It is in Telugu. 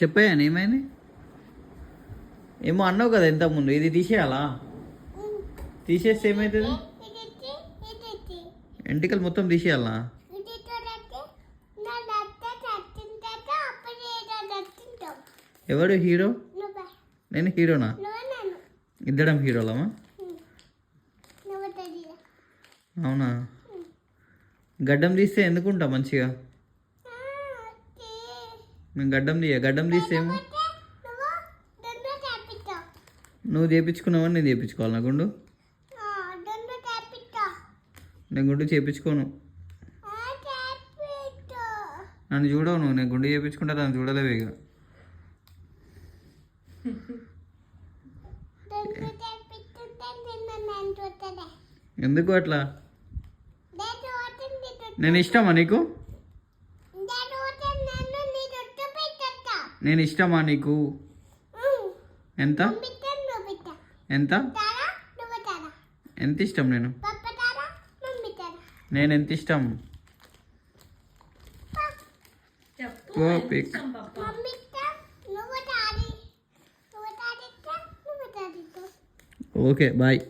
చెప్పాను ఏమైంది? ఏమో అన్నావు కదా ఇంతకుముందు, ఇది తీసేయాలా? తీసేస్తే ఏమవుతుంది? ఎంటికలు మొత్తం తీసేయాలా? ఎవడు హీరో? నేను హీరోనా? ఇద్దరం హీరోలమా? అవునా? గడ్డం తీస్తే ఎందుకుంటా మంచిగా? నేను గడ్డం తీస్తే ఏమో. నువ్వు చేయించుకున్నావని నేను చేయించుకోవాలి నా గుండు? నేను గుండు చేయించుకోను. నన్ను చూడవు నువ్వు. నేను గుండు చేయించుకుంటా, నన్ను చూడలేవు ఇక. ఎందుకు అట్లా? నేను ఇష్టమా నీకు? నేను ఇష్టమా నీకు? ఎంత ఎంత ఎంత ఇష్టం? నేను ఎంత ఇష్టం? Okay bye.